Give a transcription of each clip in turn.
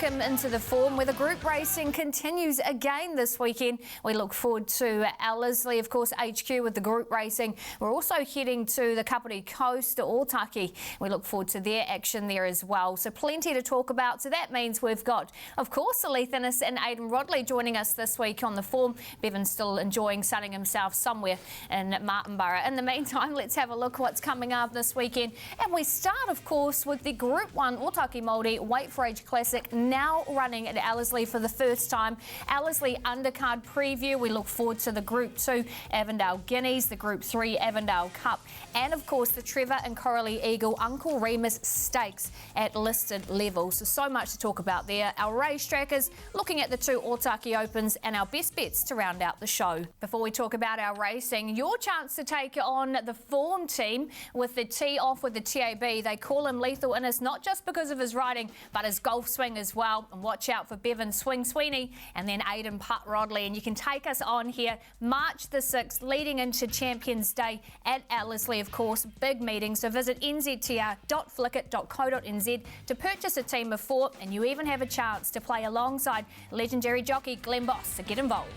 welcome into the form where the group racing continues again this weekend. We look forward to Ellerslie, of course, HQ with the group racing. We're also heading to the Kapiti Coast, Otaki. We look forward to their action there as well. So plenty to talk about. So that means we've got, of course, Leith Innes and Aidan Rodley joining us this week on the form. Bevan's still enjoying sunning himself somewhere in Martinborough. In the meantime, let's have a look what's coming up this weekend. And we start, of course, with the Group 1 Otaki-Maori Wait for Age Classic, now running at Ellerslie for the first time. Ellerslie undercard preview. We look forward to the Group 2 Avondale Guineas, the Group 3 Avondale Cup, and of course the Trevor and Coralie Eagle Uncle Remus Stakes at listed levels. So much to talk about there. Our race trackers looking at the 2 Otaki Opens and our best bets to round out the show. Before we talk about our racing, your chance to take on the form team with the tee off with the TAB. They call him Lethal Innes, not just because of his riding, but his golf swing as well. And watch out for Bevan Swing Sweeney and then Aidan Putt Rodley. And you can take us on here March the 6th, leading into Champions Day at Ellerslie, of course. Big meeting. So visit nztr.flickit.co.nz to purchase a team of 4, and you even have a chance to play alongside legendary jockey Glenn Boss to get involved.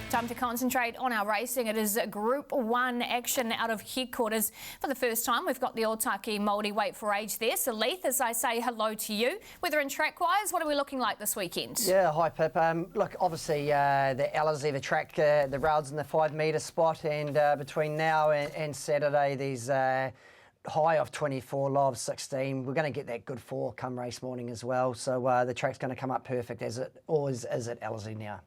Time to concentrate on our racing. It is Group 1 action out of headquarters. For the first time, we've got the Otaki-Maori Wait for Age there. So, Leith, as I say hello to you, weather and track-wise, what are we looking like this weekend? Yeah, hi, Pip. Look, obviously, the Ellerslie, the track, the rails in the 5 metre spot, and between now and Saturday, there's high of 24, low of 16. We're going to get that good 4 come race morning as well. So the track's going to come up perfect, as it always is at Ellerslie now.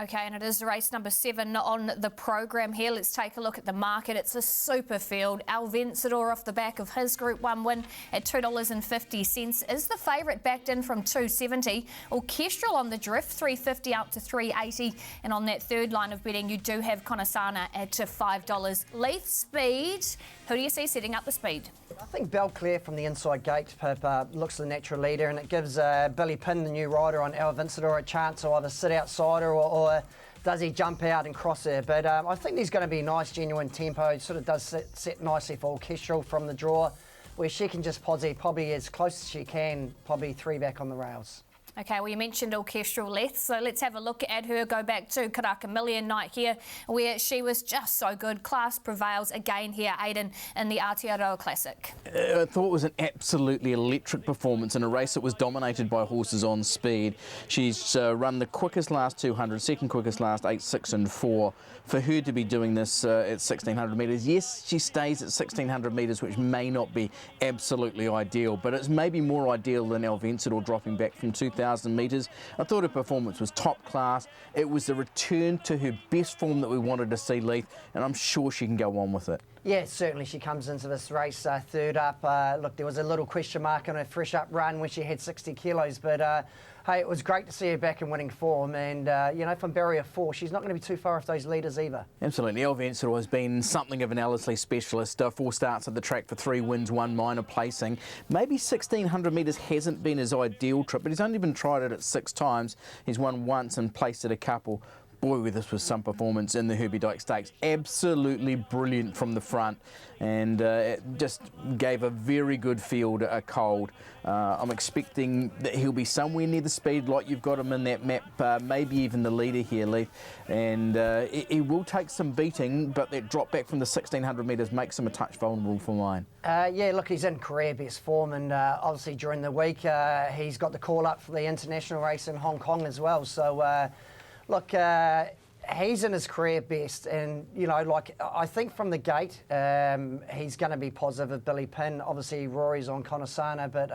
Okay, and it is race number 7 on the program here. Let's take a look at the market. It's a super field. Al Vencedor off the back of his Group 1 win at $2.50 is the favourite, backed in from $2.70. Orchestral on the drift, $3.50 up to $3.80. And on that third line of betting, you do have Conasana at $5. Leith Speed, who do you see setting up the speed? I think Belclair from the inside gate, Pip, looks the natural leader, and it gives Billy Pinn, the new rider on Al Vencedor, a chance to either sit outside her or does he jump out and cross her. But I think there's going to be a nice, genuine tempo. It sort of does set nicely for Orchestral from the draw, where she can just posse probably as close as she can, probably 3 back on the rails. Okay, well, you mentioned Orchestral, Leith, so let's have a look at her. Go back to Karaka Million night here, where she was just so good. Class prevails again here, Aidan, in the Aotearoa Classic. I thought it was an absolutely electric performance in a race that was dominated by horses on speed. She's run the quickest last 200, second quickest last 8, 6 and 4. For her to be doing this at 1,600 metres, yes, she stays at 1,600 metres, which may not be absolutely ideal, but it's maybe more ideal than Al Vencedor dropping back from 2,000 metres. I thought her performance was top class. It was the return to her best form that we wanted to see, Leith, and I'm sure she can go on with it. Yeah, certainly she comes into this race third up. Look, there was a little question mark on her fresh up run when she had 60 kilos, but hey, it was great to see her back in winning form, and you know, from barrier 4, she's not going to be too far off those leaders either. Absolutely. Al Vencedor has been something of an Ellerslie specialist. 4 starts at the track for 3 wins, 1 minor placing. Maybe 1,600 metres hasn't been his ideal trip, but he's only been tried it at 6 times. He's won once and placed at a couple. Boy, this was some performance in the Herbie Dyke Stakes. Absolutely brilliant from the front, and it just gave a very good field a cold. I'm expecting that he'll be somewhere near the speed like you've got him in that map, maybe even the leader here, Leith. And he will take some beating, but that drop back from the 1,600 metres makes him a touch vulnerable for mine. Yeah, look, he's in career best form, and obviously during the week he's got the call up for the international race in Hong Kong as well. So look, he's in his career best, and you know, like, I think from the gate he's going to be positive of Billy Pinn. Obviously Rory's on Conasana, but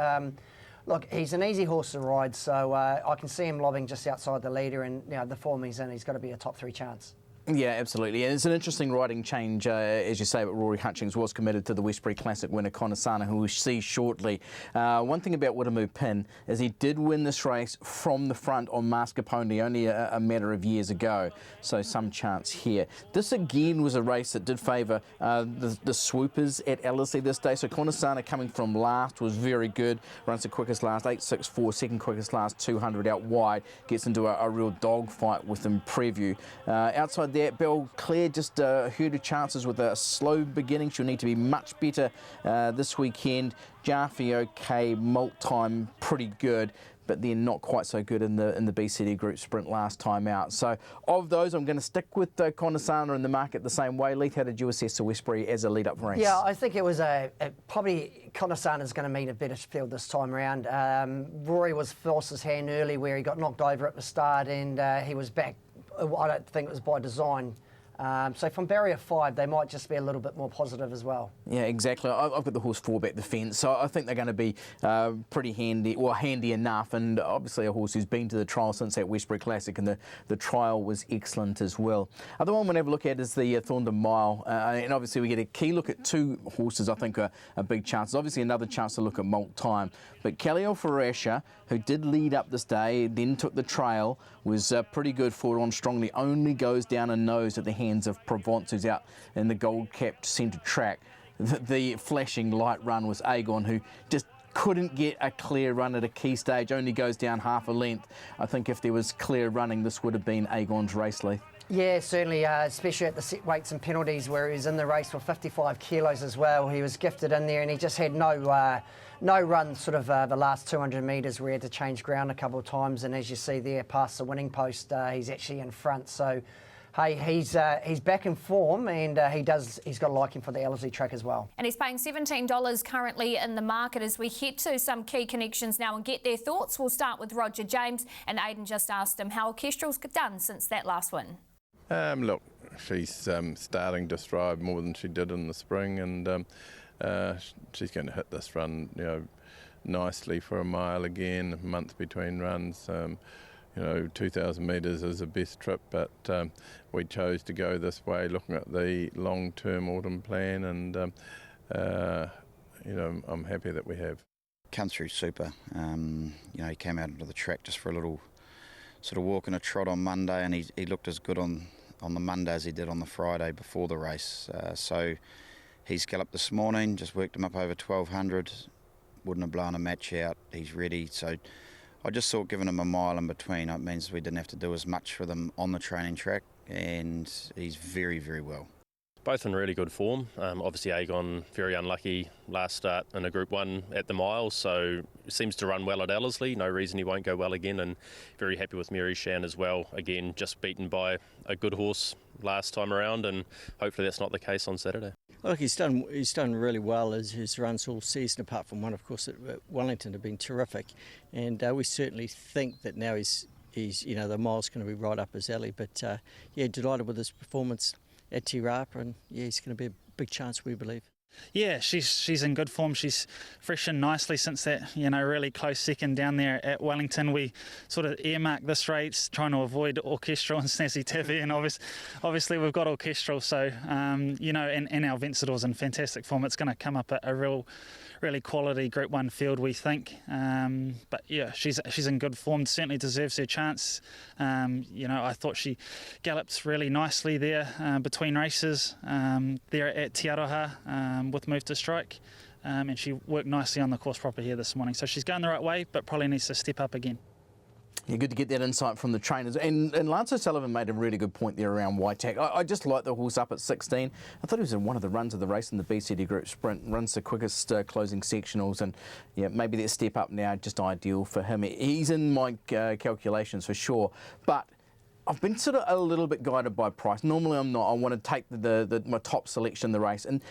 look, he's an easy horse to ride, so I can see him lobbing just outside the leader, and you know, the form he's in, he's got to be a top 3 chance. Yeah, absolutely. And it's an interesting riding change, as you say, but Rory Hutchings was committed to the Westbury Classic winner, Conasana, who we'll see shortly. One thing about Wiremu Pinn is he did win this race from the front on Mascarpone only a matter of years ago, so some chance here. This again was a race that did favour the swoopers at Ellerslie this day, so Conasana coming from last was very good, runs the quickest last 8.64, second quickest last 200 out wide, gets into a real dog fight with them preview. Outside that. Belle Claire just hurt her chances with a slow beginning. She'll need to be much better this weekend. Jaffe okay, Molt time pretty good, but then not quite so good in the BCD group sprint last time out. So of those, I'm going to stick with Konasana in the market the same way. Leith, how did you assess the Westbury as a lead-up race? Yeah, I think it was probably Konasana's going to meet a better field this time around. Rory was forced his hand early where he got knocked over at the start, and he was back. I don't think it was by design. So from barrier 5, they might just be a little bit more positive as well. Yeah, exactly. I've got the horse 4 back the fence, so I think they're going to be pretty handy, well, handy enough, and obviously a horse who's been to the trial since that Westbury Classic, and the trial was excellent as well. Other one we'll have a look at is the Thorndon Mile, and obviously we get a key look at 2 horses I think are big chances. Obviously another chance to look at Molt Time, but Khalil Farasha, who did lead up this day, then took the trail, was pretty good forward on strongly, only goes down a nose at the hands of Provence, who's out in the gold-capped centre track. The flashing light run was Aegon, who just couldn't get a clear run at a key stage, only goes down half a length. I think if there was clear running, this would have been Aegon's race, Leith. Yeah, certainly, especially at the set weights and penalties where he was in the race for 55 kilos as well. He was gifted in there and he just had no run sort of the last 200 metres where he had to change ground a couple of times, and as you see there past the winning post, he's actually in front. So, hey, he's back in form, and he's got a liking for the Ellerslie track as well. And he's paying $17 currently in the market. As we head to some key connections now and get their thoughts, we'll start with Roger James, and Aidan just asked him how Orchestral's done since that last win. Look, she's starting to stride more than she did in the spring, and she's going to hit this run, nicely for a mile again, a month between runs. 2,000 metres is the best trip, but we chose to go this way, looking at the long-term autumn plan, and I'm happy that we have. Come through super. He came out into the track just for a little sort of walk and a trot on Monday, and he looked as good on the Monday as he did on the Friday before the race. So he's galloped this morning, just worked him up over 1,200, wouldn't have blown a match out. He's ready. So I just thought giving him a mile in between, it means we didn't have to do as much for them on the training track, and he's very, very well. Both in really good form. Obviously Aegon very unlucky last start in a Group 1 at the mile, so seems to run well at Ellerslie. No reason he won't go well again, and very happy with Mary Shan as well. Again, just beaten by a good horse last time around, and hopefully that's not the case on Saturday. Look, he's done really well as his runs all season, apart from one, of course, at Wellington have been terrific, and we certainly think that now he's the mile's going to be right up his alley. But delighted with his performance at Te Rapa, and he's going to be a big chance, we believe. Yeah, she's in good form. She's freshened nicely since that really close second down there at Wellington. We sort of earmarked this race trying to avoid Orchestral and Snazzy Taffy, and obviously we've got Orchestral, so and our Vencedor's in fantastic form. It's going to come up a really quality Group 1 field, we think. But yeah, she's in good form, certainly deserves her chance. I thought she galloped really nicely there between races there at Te Aroha with Move to Strike, and she worked nicely on the course proper here this morning. So she's going the right way, but probably needs to step up again. Yeah, good to get that insight from the trainers. And Lance O'Sullivan made a really good point there around Waitak. I just like the horse up at 16. I thought he was in one of the runs of the race in the BCD Group Sprint, runs the quickest closing sectionals, and maybe that step up now, just ideal for him. He's in my calculations for sure, but I've been sort of a little bit guided by price. Normally I'm not. I want to take my top selection in the race, and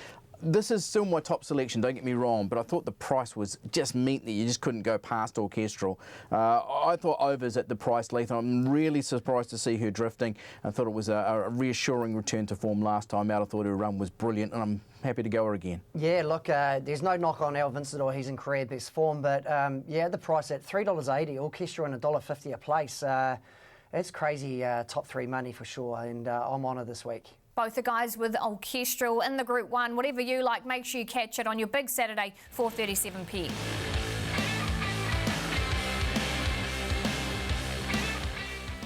this is still my top selection, don't get me wrong, but I thought the price was just meant that you just couldn't go past Orchestral. I thought overs at the price, Leith. I'm really surprised to see her drifting. I thought it was a reassuring return to form last time out. I thought her run was brilliant, and I'm happy to go her again. Yeah, look, there's no knock on Al Vincent, he's in career best form, but the price at $3.80, Orchestra and $1.50 a place. It's crazy top 3 money for sure, and I'm on it this week. Both the guys with Orchestral in the Group 1. Whatever you like, make sure you catch it on your big Saturday, 4:37 p.m.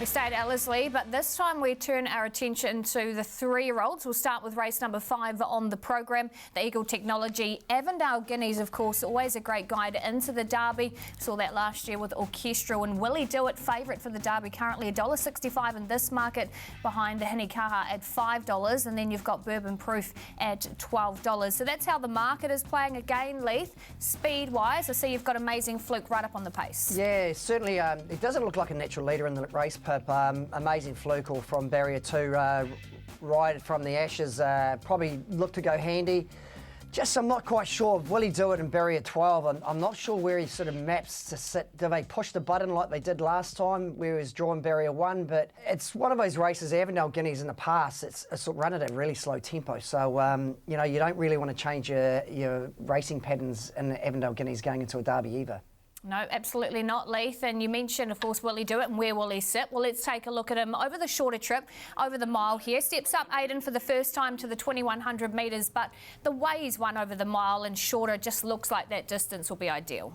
We stay at Ellerslie, but this time we turn our attention to the 3-year-olds. We'll start with race number 5 on the program, the Eagle Technology. Avondale Guineas, of course, always a great guide into the Derby. Saw that last year with Orchestral, and Willie Do It, favourite for the Derby, currently $1.65 in this market, behind the Hinikaha at $5, and then you've got Bourbon Proof at $12. So that's how the market is playing again, Leith. Speed-wise, I see you've got Amazing Fluke right up on the pace. Yeah, certainly. It doesn't look like a natural leader in the race, Pip. Amazing Fluke, or from barrier 2, right from the Ashes, probably look to go handy. Just, I'm not quite sure of Willie Do It in barrier 12. I'm not sure where he sort of maps to sit. Do they push the button like they did last time, where he was drawing barrier 1? But it's one of those races, Avondale Guineas in the past, it's run at a really slow tempo. So, you know, you don't really want to change your racing patterns in the Avondale Guineas going into a Derby either. No, absolutely not, Leith. And you mentioned, of course, will he do it and where will he sit? Well, let's take a look at him over the shorter trip, over the mile here. Steps up Aidan for the first time to the 2100 metres, but the way he's won over the mile and shorter just looks like that distance will be ideal.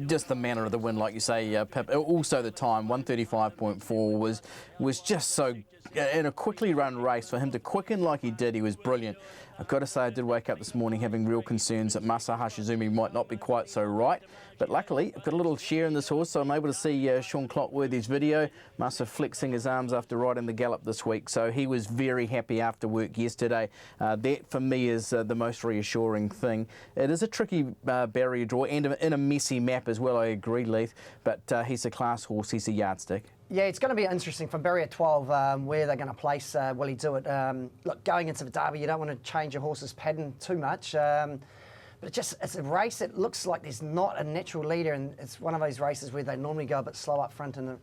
Just the manner of the win, like you say, Pip. Also the time, 1:35.4, was just so, in a quickly run race, for him to quicken like he did, he was brilliant. I've got to say, I did wake up this morning having real concerns that Masa Hashizumi might not be quite so right. But luckily, I've got a little share in this horse, so I'm able to see Sean Clockworthy's video. Masa flexing his arms after riding the gallop this week, so he was very happy after work yesterday. That, for me, is the most reassuring thing. It is a tricky barrier draw and in a messy map as well, I agree, Leith, but he's a class horse, he's a yardstick. Yeah, it's going to be interesting from barrier 12 where they're going to place Willie Do It. Look, going into the Derby, you don't want to change your horse's pattern too much. But it's a race that looks like there's not a natural leader, and it's one of those races where they normally go a bit slow up front in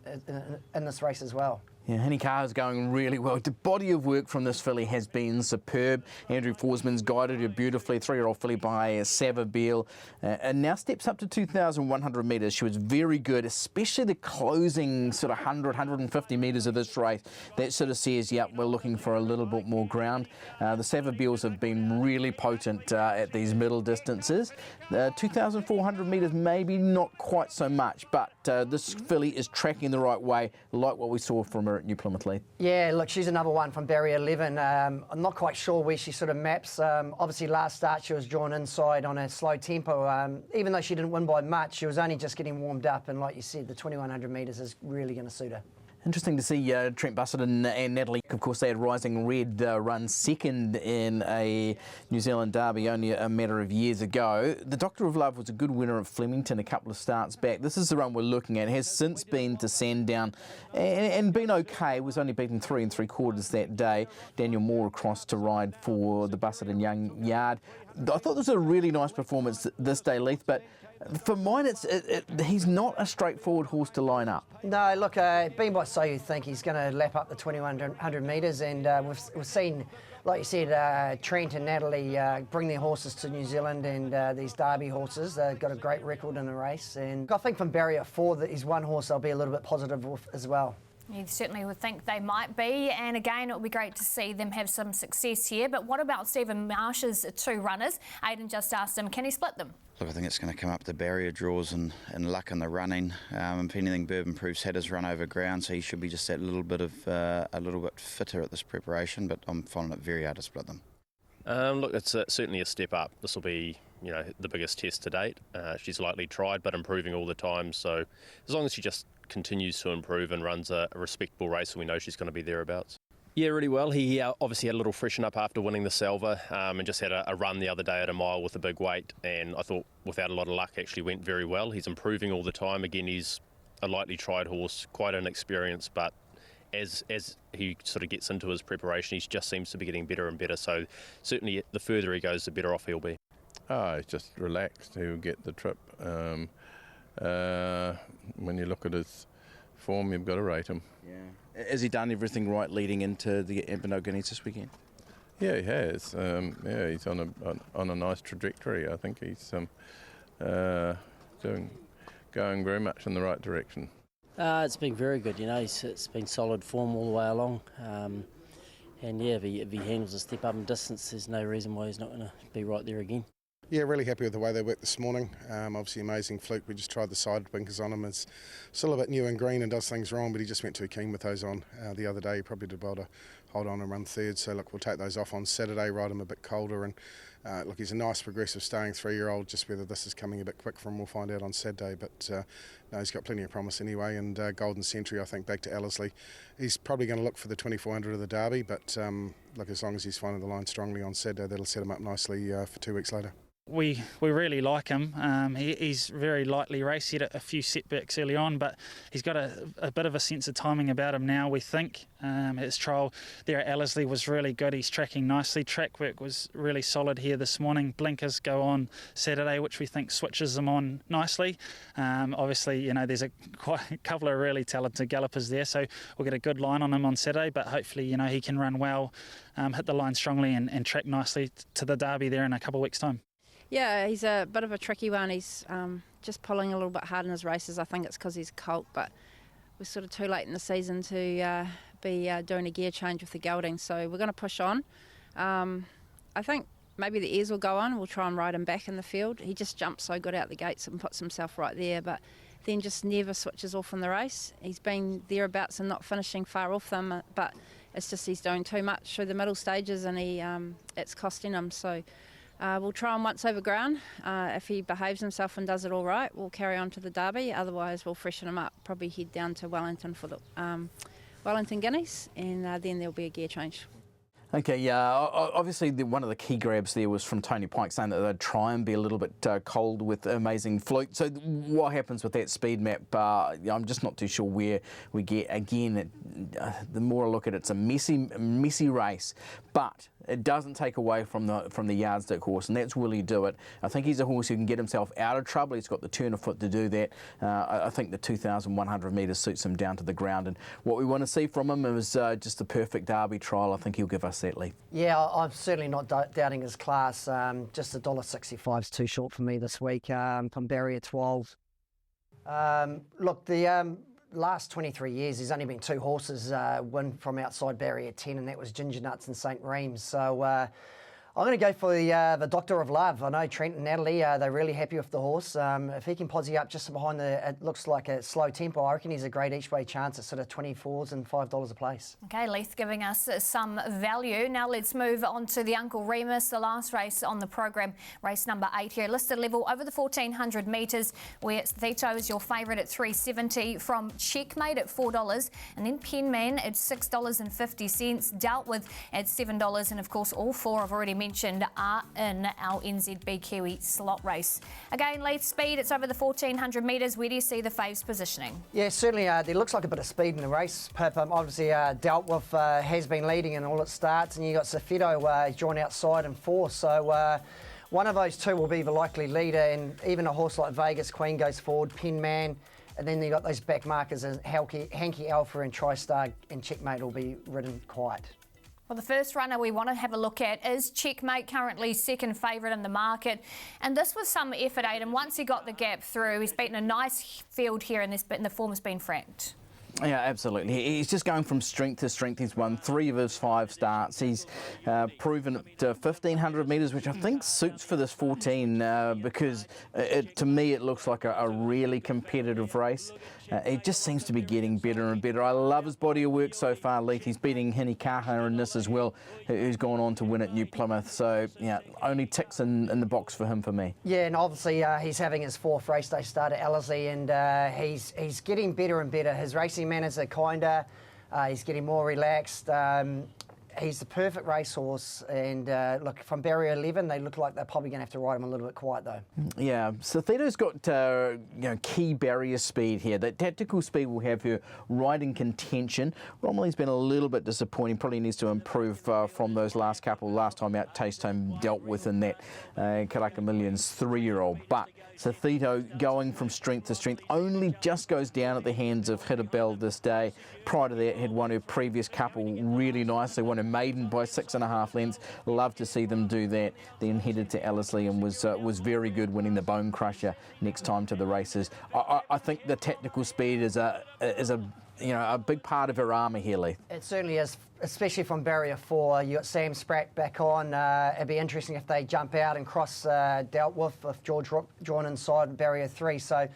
this race as well. Yeah, Hinikaha is going really well. The body of work from this filly has been superb. Andrew Forsman's guided her beautifully. 3-year-old filly by Savabeel, and now steps up to 2,100 metres. She was very good, especially the closing sort of 100, 150 metres of this race. That sort of says, yep, we're looking for a little bit more ground. The Savabeels have been really potent at these middle distances. 2,400 metres, maybe not quite so much, but this filly is tracking the right way, like what we saw from her at New Plymouth Leith. Yeah, look, she's another one from barrier 11. I'm not quite sure where she sort of maps. Obviously, last start she was drawn inside on a slow tempo. Even though she didn't win by much, she was only just getting warmed up, and like you said, the 2,100 metres is really going to suit her. Interesting to see Trent Bussard and Natalie. Of course, they had Rising Red run second in a New Zealand Derby only a matter of years ago. The Doctor of Love was a good winner at Flemington a couple of starts back. This is the run we're looking at. It has since been to Sandown and been okay. Was only beaten 3 3/4 that day. Daniel Moore across to ride for the Bussard and Young yard. I thought this was a really nice performance this day, Leith, but for mine, he's not a straightforward horse to line up. No, look, being by so you think he's going to lap up the 2,100 metres, and we've seen, like you said, Trent and Natalie bring their horses to New Zealand, and these Derby horses, they've got a great record in the race. And I think from barrier 4 that he's one horse I'll be a little bit positive with as well. You certainly would think they might be, and again, it would be great to see them have some success here. But what about Stephen Marsh's 2 runners? Aidan just asked him, can he split them? Look, I think it's going to come up to barrier draws and luck in the running. If anything, Bourbon Proof's had his run over ground, so he should be just a little bit fitter at this preparation. But I'm finding it very hard to split them. Look, it's certainly a step up. This will be, the biggest test to date. She's lightly tried, but improving all the time. So as long as she just continues to improve and runs a respectable race, we know she's going to be thereabouts. Yeah, really well. He obviously had a little freshen up after winning the Salva, and just had a run the other day at a mile with a big weight, and I thought without a lot of luck actually went very well. He's improving all the time. Again, he's a lightly tried horse, quite inexperienced, but as he sort of gets into his preparation, he just seems to be getting better and better. So certainly the further he goes, the better off he'll be. Oh, he's just relaxed. He'll get the trip. When you look at his form, you've got to rate him. Yeah. Has he done everything right leading into the Avondale Guineas this weekend? Yeah, he has. He's on a nice trajectory. I think he's going very much in the right direction. It's been very good. It's been solid form all the way along. And yeah, if he handles a step up in distance, there's no reason why he's not going to be right there again. Yeah, really happy with the way they worked this morning. Obviously amazing fluke. We just tried the side blinkers on him. It's still a bit new and green and does things wrong, but he just went too keen with those on. The other day he probably did well to hold on and run third. So look, we'll take those off on Saturday, ride him a bit colder. And look, he's a nice progressive staying 3-year-old. Just whether this is coming a bit quick for him, we'll find out on Saturday. But no, he's got plenty of promise anyway. And Golden Century, I think, back to Ellerslie. He's probably going to look for the 2400 of the Derby, but look, as long as he's finding the line strongly on Saturday, that'll set him up nicely for 2 weeks later. We really like him. He's very lightly raced. He had a few setbacks early on, but he's got a bit of a sense of timing about him now, we think. His trial there at Ellerslie was really good. He's tracking nicely. Track work was really solid here this morning. Blinkers go on Saturday, which we think switches them on nicely. Obviously, you know, there's quite a couple of really talented gallopers there, so we'll get a good line on him on Saturday, but hopefully, you know, he can run well, hit the line strongly and track nicely to the Derby there in a couple of weeks' time. Yeah, he's a bit of a tricky one. He's just pulling a little bit hard in his races. I think it's because he's a colt, but we're sort of too late in the season to be doing a gear change with the gelding, so we're going to push on. I think maybe the ears will go on. We'll try and ride him back in the field. He just jumps so good out the gates and puts himself right there, but then just never switches off in the race. He's been thereabouts and not finishing far off them, but it's just he's doing too much through the middle stages and it's costing him. So we'll try him once over ground. If he behaves himself and does it all right, we'll carry on to the Derby. Otherwise, we'll freshen him up, probably head down to Wellington for the Wellington Guineas, and then there'll be a gear change. Okay, yeah, obviously one of the key grabs there was from Tony Pike saying that they'd try and be a little bit cold with Amazing Fluke. So what happens with that speed map? I'm just not too sure where we get. Again, the more I look at it, it's a messy race, but it doesn't take away from the yardstick horse, and that's Will He Do It. I think he's a horse who can get himself out of trouble. He's got the turn of foot to do that. I think the 2,100 metres suits him down to the ground, and what we want to see from him is just the perfect Derby trial. I think he'll give us that lead. Yeah, I'm certainly not doubting his class. Just $1.65 is too short for me this week. From barrier 12. Look, the last 23 years, there's only been 2 horses win from outside barrier 10, and that was Ginger Nuts and St. Reams. So I'm going to go for the Doctor of Love. I know Trent and Natalie, they're really happy with the horse. If he can posse up just behind it looks like a slow tempo, I reckon he's a great each way chance at sort of 24s and $5 a place. Okay, Leith giving us some value. Now let's move on to the Uncle Remus, the last race on the program, race number 8 here. Listed level over the 1,400 metres, where Thito is your favourite at $3.70, from Checkmate at $4, and then Penman at $6.50, Dealt With at $7, and of course all 4 I've already mentioned are in our NZB Kiwi slot race. Again, Leith speed, it's over the 1,400 metres. Where do you see the faves positioning? Yeah, certainly there looks like a bit of speed in the race, Pip. Obviously Dealt With has been leading in all its starts, and you got Safeto drawn outside in 4, so one of those 2 will be the likely leader, and even a horse like Vegas Queen goes forward, Penman, and then you got those back markers as Hanky Alpha and TriStar, and Checkmate will be ridden quiet. Well, the first runner we want to have a look at is Checkmate, currently second favourite in the market. And this was some effort, Aidan. Once he got the gap through, he's beaten a nice field here, and the form has been franked. Yeah, absolutely. He's just going from strength to strength. He's won 3 of his 5 starts. He's proven it to 1,500 metres, which I think suits for this 14 because to me it looks like a really competitive race. It just seems to be getting better and better. I love his body of work so far, Leith. He's beating Hinikaha in this as well, who's gone on to win at New Plymouth. So, yeah, only ticks in the box for him for me. Yeah, and obviously he's having his 4th race day start at Ellerslie, and he's getting better and better. His racing manners are kinder. He's getting more relaxed. He's the perfect racehorse, and look, from barrier 11, they look like they're probably going to have to ride him a little bit quiet, though. Yeah, Safeto's got key barrier speed here. That tactical speed will have her right in contention. Romilly's been a little bit disappointing. Probably needs to improve from those last couple. Last time out, Taste Home Dealt With in that Karaka Millions 3-year-old, but Safeto going from strength to strength, only just goes down at the hands of Hit a Bell this day. Prior to that, had won her previous couple really nicely, won her a maiden by 6.5 lengths. Love to see them do that. Then headed to Ellerslie and was very good, winning the Bone Crusher next time to the races. I think the tactical speed is a big part of her armour here, Lee. It certainly is, especially from barrier 4. You got Sam Spratt back on. It'd be interesting if they jump out and cross dealt with George Rook drawn inside barrier 3. So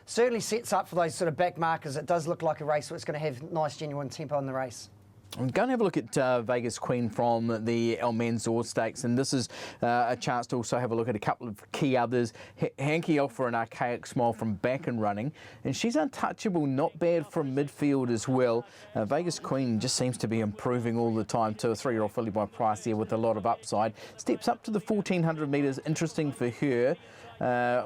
certainly sets up for those sort of back markers. It does look like a race where it's going to have nice, genuine tempo in the race. I'm going to have a look at Vegas Queen from the Avondale Stakes, and this is a chance to also have a look at a couple of key others. Hanky Alpha and Archaic Smile from back and running, and she's untouchable, not bad from midfield as well. Vegas Queen just seems to be improving all the time too. A 3-year-old filly by Price here with a lot of upside. Steps up to the 1400 metres, interesting for her.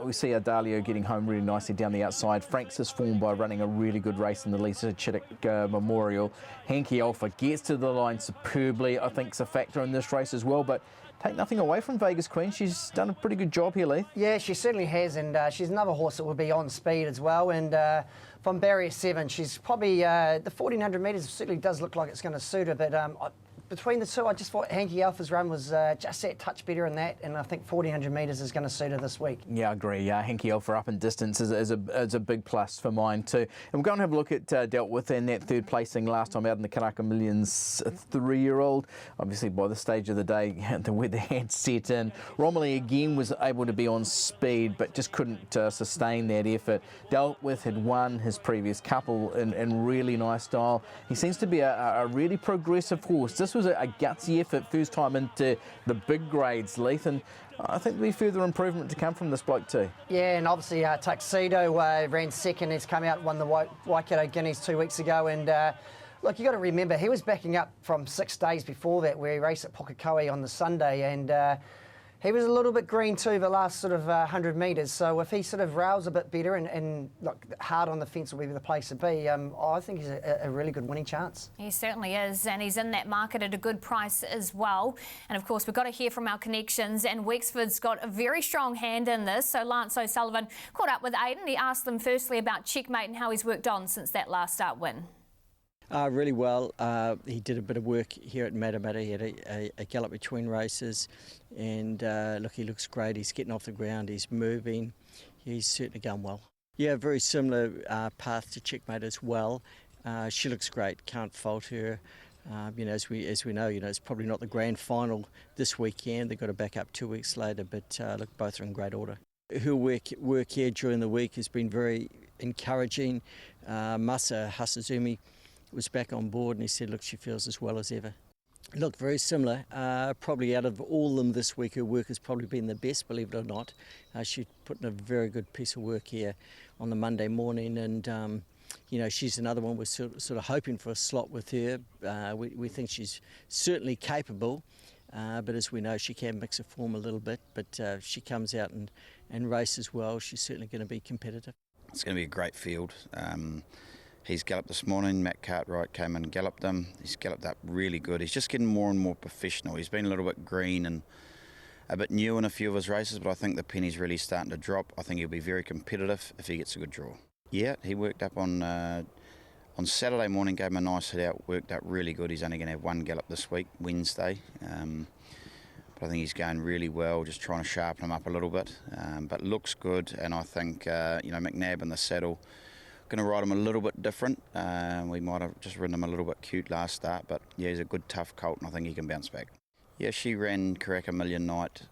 We see Adalio getting home really nicely down the outside. Frank's is formed by running a really good race in the Lisa Chittick Memorial. Hanky Alpha gets to the line superbly. I think it's a factor in this race as well, but take nothing away from Vegas Queen. She's done a pretty good job here, Lee. Yeah, she certainly has, and she's another horse that will be on speed as well. And from barrier 7, she's probably, the 1400 metres certainly does look like it's going to suit her, but between the two, I just thought Hanky Alpha's run was just that touch better in that, and I think 1400 metres is going to suit her this week. Yeah, I agree. Hanky Alpha up in distance is a big plus for mine too. And we're going to have a look at Dealt With in that third placing last time out in the Karaka Millions 3-year-old. Obviously, by the stage of the day, the weather had set in. Romilly again was able to be on speed, but just couldn't sustain that effort. Dealt With had won his previous couple in really nice style. He seems to be a really progressive horse. This was a gutsy effort, first time into the big grades, Leith, and I think there'll be further improvement to come from this bloke too. Yeah, and obviously Tuxedo ran second. He's come out and won the Waikato Guineas 2 weeks ago, and look, you got to remember he was backing up from 6 days before that, where he raced at Pokakoe on the Sunday, and he was a little bit green too the last sort of 100 metres. So if he sort of rails a bit better and look, hard on the fence will be the place to be, I think he's a really good winning chance. He certainly is, and he's in that market at a good price as well. And of course, we've got to hear from our connections, and Wexford's got a very strong hand in this. So Lance O'Sullivan caught up with Aidan. He asked them firstly about Checkmate and how he's worked on since that last start win. Really well. He did a bit of work here at Matamata. He had a gallop between races, and look, he looks great. He's getting off the ground, he's moving, he's certainly going well. Yeah, very similar path to Checkmate as well. She looks great, can't fault her. As we know, it's probably not the grand final this weekend. They've got to back up 2 weeks later, but look, both are in great order. Her work here during the week has been very encouraging. Masa Hasazumi was back on board, and he said, look, she feels as well as ever. Look, very similar. Probably out of all of them this week, her work has probably been the best, believe it or not. She put in a very good piece of work here on the Monday morning, and she's another one we're sort of hoping for a slot with her. We think she's certainly capable, but as we know, she can mix her form a little bit, but if she comes out and races well, she's certainly going to be competitive. It's going to be a great field. He's galloped this morning. Matt Cartwright came and galloped him. He's galloped up really good. He's just getting more and more professional. He's been a little bit green and a bit new in a few of his races, but I think the penny's really starting to drop. I think he'll be very competitive if he gets a good draw. Yeah, he worked up on Saturday morning, gave him a nice hit out, worked up really good. He's only going to have one gallop this week, Wednesday. But I think he's going really well, just trying to sharpen him up a little bit. But looks good, and I think, McNabb in the saddle, going to ride him a little bit different. We might have just ridden him a little bit cute last start, but yeah, he's a good tough colt, and I think he can bounce back. Yeah, she ran Karaka Million Night,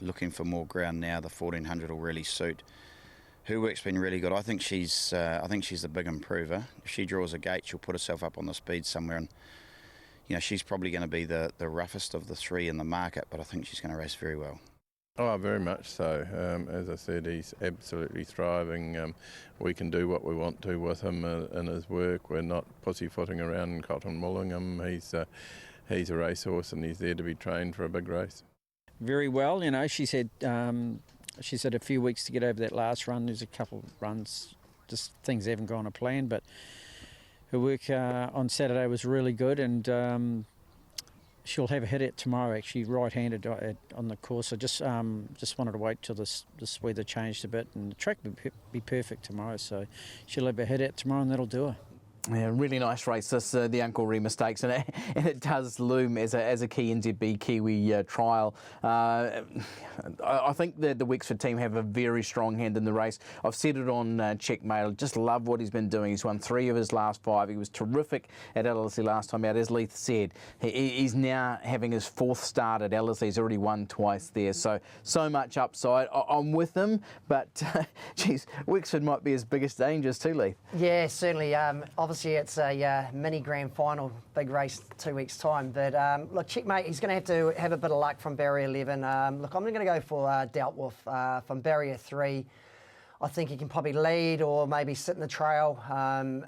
looking for more ground now. The 1400 will really suit. Her work's been really good. I think she's the big improver. If she draws a gate, she'll put herself up on the speed somewhere, and she's probably going to be the roughest of the three in the market, but I think she's going to race very well. Oh, very much so. As I said, he's absolutely thriving. We can do what we want to with him in his work. We're not pussyfooting around and cotton mulling him. He's a racehorse, and he's there to be trained for a big race. Very well. She's had a few weeks to get over that last run. There's a couple of runs, just things haven't gone to plan, but her work on Saturday was really good, and she'll have a hit at tomorrow, actually, right-handed on the course. I just wanted to wait till this weather changed a bit, and the track will be perfect tomorrow, so she'll have a hit at tomorrow, and that'll do her. Yeah, really nice race, this the Uncle Remus Stakes, and it does loom as a key NZB Kiwi trial. I think the Wexford team have a very strong hand in the race. I've said it on Checkmate. I just love what he's been doing. He's won 3 of his last 5. He was terrific at Ellerslie last time out. As Leith said, he's now having his 4th start at Ellerslie. He's already won twice there, so much upside. I'm with him, but geez, Wexford might be his biggest dangers too, Leith. Yeah, certainly. Obviously, it's a mini grand final, big race 2 weeks' time. But look, Checkmate, he's going to have a bit of luck from barrier 11. Look, I'm going to go for Dealt With from barrier 3. I think he can probably lead or maybe sit in the trail.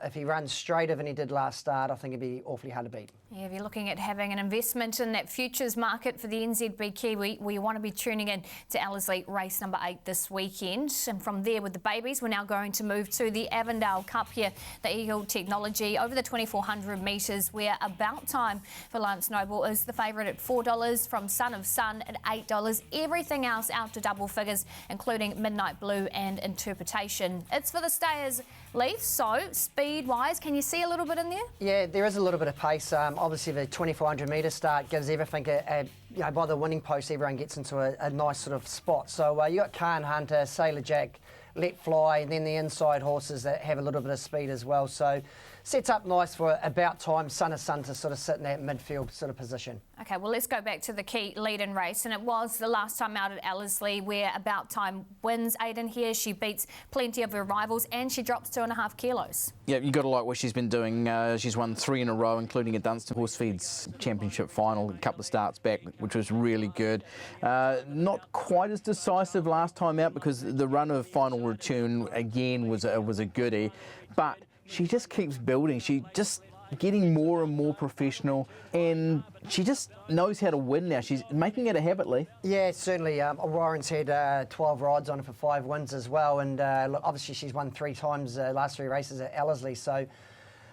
If he runs straighter than he did last start, I think it'd be awfully hard to beat. Yeah, if you're looking at having an investment in that futures market for the NZB Kiwi, we want to be tuning in to Ellerslie race number 8 this weekend. And from there with the babies, we're now going to move to the Avondale Cup here, the Eagle Technology, over the 2,400 metres, where About Time for Lance Noble is the favourite at $4, from Son of Sun at $8. Everything else out to double figures, including Midnight Blue and Interpretation. It's for the stayers, Leith. So, speed-wise, can you see a little bit in there? Yeah, there is a little bit of pace. Obviously, the 2,400 metre start gives everything by the winning post, everyone gets into a nice sort of spot. So you got Khan Hunter, Sailor Jack, Let Fly, and then the inside horses that have a little bit of speed as well. So sets up nice for About Time, Son of Sun to sort of sit in that midfield sort of position. Okay, well, let's go back to the key lead-in race, and it was the last time out at Ellerslie where About Time wins. Aidan here, she beats plenty of her rivals and she drops 2.5 kilos. Yeah, you got to like what she's been doing. She's won 3 in a row, including a Dunstan Horsefeeds Championship final a couple of starts back, which was really good. Not quite as decisive last time out because the run of Final Return again was a goodie, but she just keeps building. She just getting more and more professional, and she just knows how to win now. She's making it a habit, Lee. Yeah, certainly. Warren's had 12 rides on her for 5 wins as well, and look, obviously she's won 3 times last 3 races at Ellerslie. So,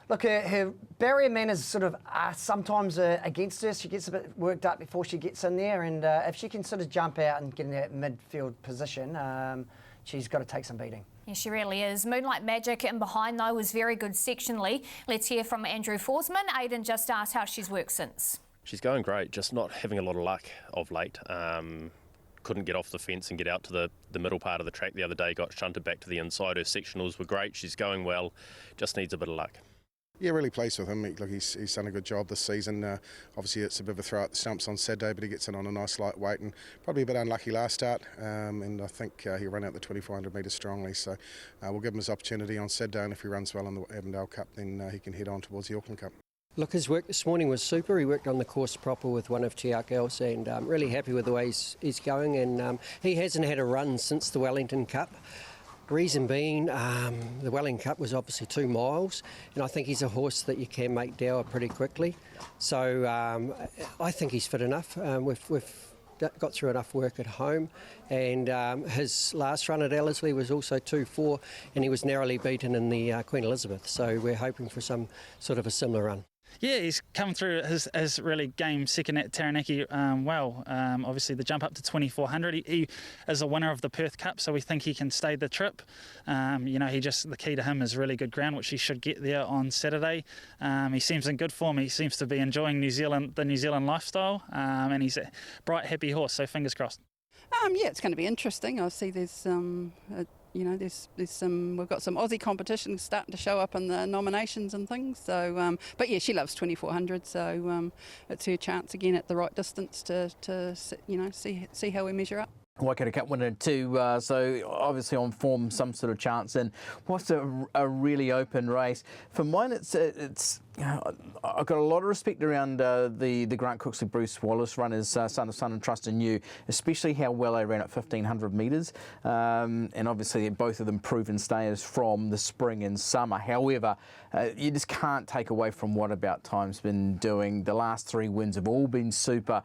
look, her barrier manners sort of are sometimes against her. She gets a bit worked up before she gets in there, and if she can sort of jump out and get in that midfield position, she's got to take some beating. Yeah, she really is. Moonlight Magic in behind, though, was very good sectionally. Let's hear from Andrew Forsman. Aidan just asked how she's worked since. She's going great, just not having a lot of luck of late. Couldn't get off the fence and get out to the middle part of the track the other day, got shunted back to the inside. Her sectionals were great. She's going well, just needs a bit of luck. Yeah, really pleased with him. Look, he's done a good job this season. Obviously, it's a bit of a throw at the stumps on Saturday, but he gets in on a nice lightweight and probably a bit unlucky last start. And I think he'll run out the 2,400 metres strongly. So we'll give him his opportunity on Saturday, and if he runs well in the Avondale Cup, then he can head on towards the Auckland Cup. Look, his work this morning was super. He worked on the course proper with one of Te Akeo's, and really happy with the way he's going. And he hasn't had a run since the Wellington Cup. Reason being, the Wellington Cup was obviously 2 miles, and I think he's a horse that you can make dour pretty quickly. So I think he's fit enough. We've got through enough work at home, and his last run at Ellerslie was also 2-4, and he was narrowly beaten in the Queen Elizabeth. So we're hoping for some sort of a similar run. Yeah, he's come through his really game second at Taranaki well. Obviously, the jump up to 2,400. He is a winner of the Perth Cup, so we think he can stay the trip. The key to him is really good ground, which he should get there on Saturday. He seems in good form. He seems to be enjoying the New Zealand lifestyle, and he's a bright, happy horse. So fingers crossed. Yeah, it's going to be interesting. I see there's there's some. We've got some Aussie competition starting to show up in the nominations and things. So, but yeah, she loves 2,400. So it's her chance again at the right distance to see how we measure up. Waikato Cup winner too, so obviously on form, some sort of chance. And what's a really open race for mine? It's I've got a lot of respect around the Grant Cooksley Bruce Wallace runners, Son of Sun and Trust in You, especially how well they ran at 1,500 metres. And obviously both of them proven stayers from the spring and summer. However, you just can't take away from what About Time's been doing. The last 3 wins have all been super.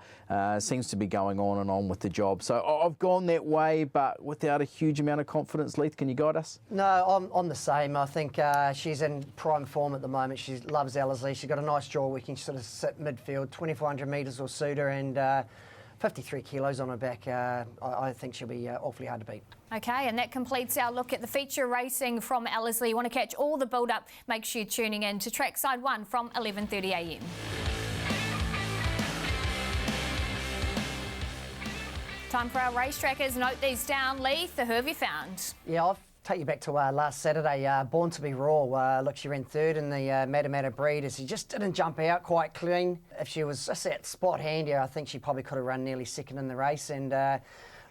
Seems to be going on and on with the job. So I've gone that way, but without a huge amount of confidence. Leith, can you guide us? No, I'm the same. I think she's in prime form at the moment. She loves Ellerslie. She's got a nice draw. We can sort of sit midfield. 2,400 metres will suit her. And 53 kilos on her back. I think she'll be awfully hard to beat. Okay, and that completes our look at the feature racing from Ellerslie. You want to catch all the build-up, make sure you're tuning in to Trackside 1 from 11:30am. Time for our race trackers. Note these down. Leith, who have you found? Yeah, I'll take you back to last Saturday. Born to be Raw. Look, she ran third in the Matamata breed as she just didn't jump out quite clean. If she was just that spot handier, I think she probably could have run nearly second in the race. And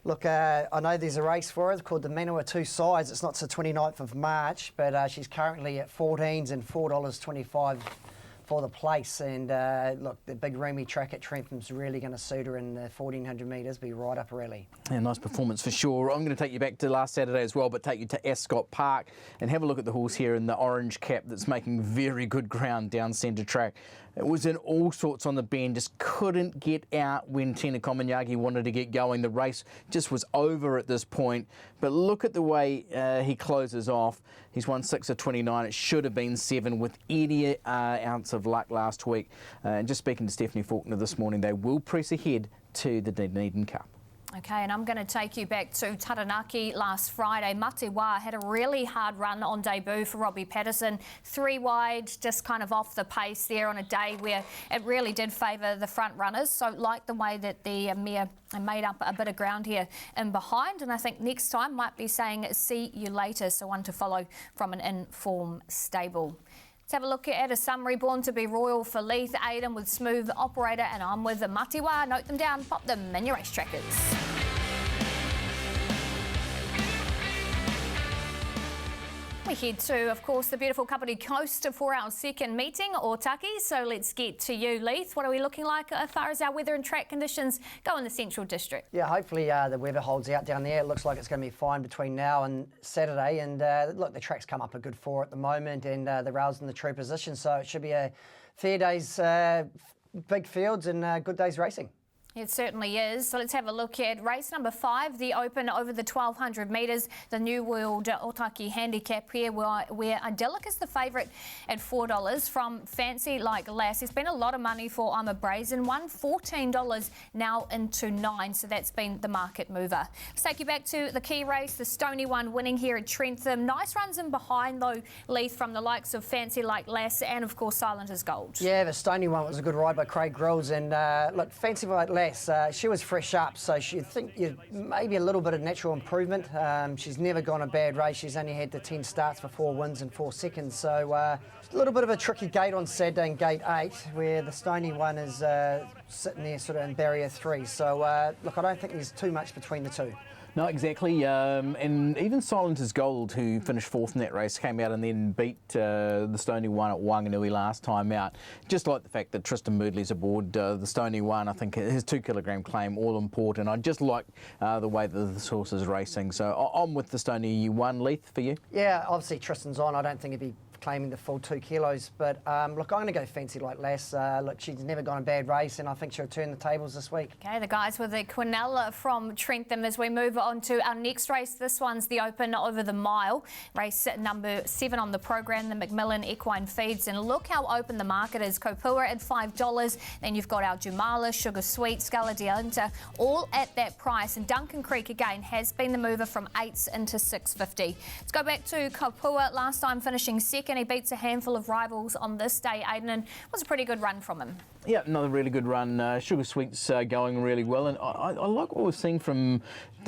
look, I know there's a race for her called the Manawa Two Sides. It's not till 29th of March, but she's currently at 14s and $4.25 for the place. And look, the big roomy track at Trentham's really going to suit her in the 1400 metres, be right up her alley. Yeah, nice performance for sure. I'm going to take you back to last Saturday as well, but take you to Ascot Park and have a look at the horse here in the orange cap that's making very good ground down centre track. It was in all sorts on the bend, just couldn't get out when Otaki-Maori wanted to get going. The race just was over at this point. But look at the way he closes off. He's won 6 of 29. It should have been 7 with any ounce of luck last week. And just speaking to Stephanie Faulkner this morning, they will press ahead to the Dunedin Cup. Okay, and I'm going to take you back to Taranaki last Friday. Matiwa had a really hard run on debut for Robbie Patterson. 3 wide, just kind of off the pace there on a day where it really did favour the front runners. So like the way that the mare made up a bit of ground here in behind. And I think next time might be saying see you later. So one to follow from an in-form stable. Let's have a look at a summary. Born to be royal for Leith, Aiden with Smooth Operator, and I'm with the Matiwa. Note them down, pop them in your race trackers. We head to, of course, the beautiful Kapiti Coast for our second meeting, Otaki. So let's get to you, Leith. What are we looking like as far as our weather and track conditions go in the Central District? Yeah, hopefully the weather holds out down there. It looks like it's going to be fine between now and Saturday. And look, the track's come up a good 4 at the moment, and the rail's in the true position. So it should be a fair day's big fields and good day's racing. It certainly is. So let's have a look at race number 5, the Open over the 1200 metres, the New World Otaki handicap here, where Idyllic is the favourite at $4 from Fancy Like Lass. There's been a lot of money for I'm a Brazen one, $14 now into $9, so that's been the market mover. Let's take you back to the key race, the Stony one winning here at Trentham. Nice runs in behind though, Leith, from the likes of Fancy Like Lass and of course Silent as Gold. Yeah, the Stony one was a good ride by Craig Grills, and look, Fancy Like Lass, she was fresh up, so you'd think maybe a little bit of natural improvement. She's never gone a bad race. She's only had the 10 starts for 4 wins in 4 seconds. So a little bit of a tricky gate on Saturday in gate 8, where the Stony one is sitting there sort of in barrier 3. So look, I don't think there's too much between the two. No, exactly. And even Silent as Gold, who finished 4th in that race, came out and then beat the Stony one at Wanganui last time out. Just like the fact that Tristan Moodley's aboard the Stony one. I think his 2 kilogram claim, all important. I just like the way that this horse is racing. So I'm with the Stony one. Leith, for you? Yeah, obviously Tristan's on. I don't think he'd be claiming the full 2 kilos, but look, I'm going to go Fancy Like Lass. Look, she's never gone a bad race, and I think she'll turn the tables this week. Okay, the guys with the Quinella from Trentham as we move on to our next race. This one's the Open over the mile. Race number 7 on the program, the Macmillan Equine Feeds, and look how open the market is. Kopua at $5, then you've got our Jumala, Sugar Sweet, Scala Dianta, all at that price, and Duncan Creek again has been the mover from 8s into $6.50. Let's go back to Kopua, last time finishing second. He beats a handful of rivals on this day, Aiden, and it was a pretty good run from him. Yeah, another really good run. Sugar Sweet's going really well, and I like what we're seeing from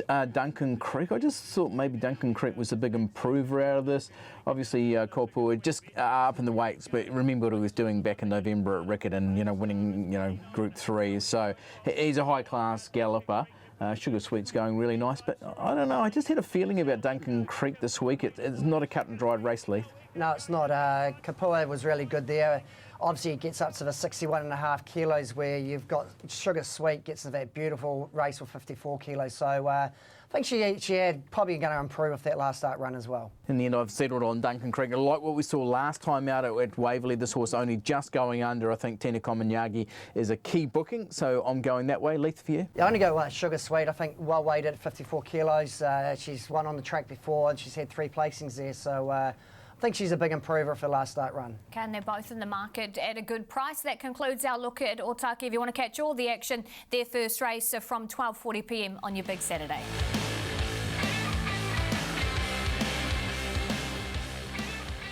Duncan Creek. I just thought maybe Duncan Creek was a big improver out of this. Obviously, Kopua just up in the weights, but remember what he was doing back in November at Riccarton, winning, Group 3. So he's a high-class galloper. Sugar Sweet's going really nice, but I don't know. I just had a feeling about Duncan Creek this week. It's not a cut-and-dried race, Leith. No, it's not. Kopua was really good there. Obviously, it gets up to the 61.5 kilos, where you've got Sugar Sweet gets to that beautiful race with 54 kilos. So I think she had probably going to improve with that last start run as well. In the end, I've settled on Duncan Creek. I like what we saw last time out at Waverley. This horse only just going under. I think Otaki-Maori is a key booking, so I'm going that way. Leith, for you? Yeah, I'm going to go Sugar Sweet. I think well weighted at 54 kilos. She's won on the track before, and she's had 3 placings there. So I think she's a big improver for last start run. Okay, and they're both in the market at a good price. That concludes our look at Otaki. If you want to catch all the action, their first race from 12:40 p.m. on your big Saturday.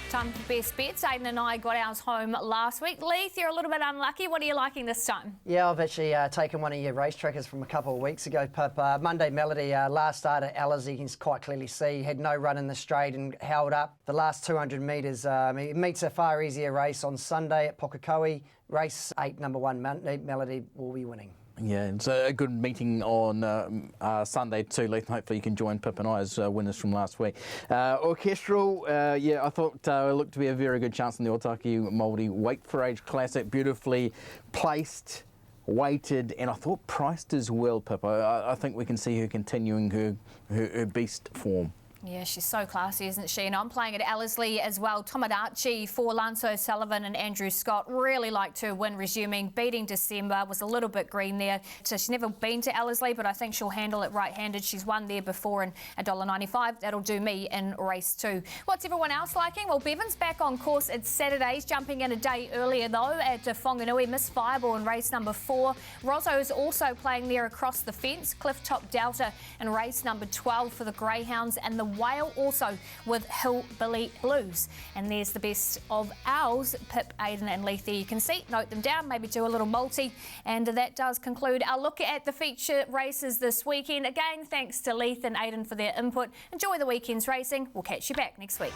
Time for best bets. Aidan and I got ours home last week. Leith, you're a little bit unlucky. What are you liking this time? Yeah, I've actually taken one of your race trackers from a couple of weeks ago, Pip. Monday Melody, last start at Alice, you can quite clearly see, had no run in the straight and held up the last 200 metres. He meets a far easier race on Sunday at Pokakoe. Race 8, number 1, Melody will be winning. Yeah, it's a good meeting on Sunday too, Leith. Hopefully you can join Pip and I as winners from last week. Orchestral, yeah, I thought it looked to be a very good chance in the Otaki-Maori Wait for Age Classic. Beautifully placed, weighted, and I thought priced as well, Pip. I think we can see her continuing her beast form. Yeah, she's so classy, isn't she? And I'm playing at Ellerslie as well. Tomodachi for Lance O'Sullivan and Andrew Scott. Really liked her win resuming. Beating December, was a little bit green there. So she's never been to Ellerslie, but I think she'll handle it right-handed. She's won there before in $1.95. That'll do me in race 2. What's everyone else liking? Well, Bevan's back on course at Saturdays, jumping in a day earlier though at Whanganui. Miss Fireball in race number 4. Rosso is also playing there across the fence. Clifftop Delta in race number 12 for the Greyhounds, and the Whale also with Hillbilly Blues. And there's the best of ours, Pip, Aidan and Leith there. You can see, note them down, maybe do a little multi. And that does conclude our look at the feature races this weekend. Again, thanks to Leith and Aidan for their input. Enjoy the weekend's racing. We'll catch you back next week.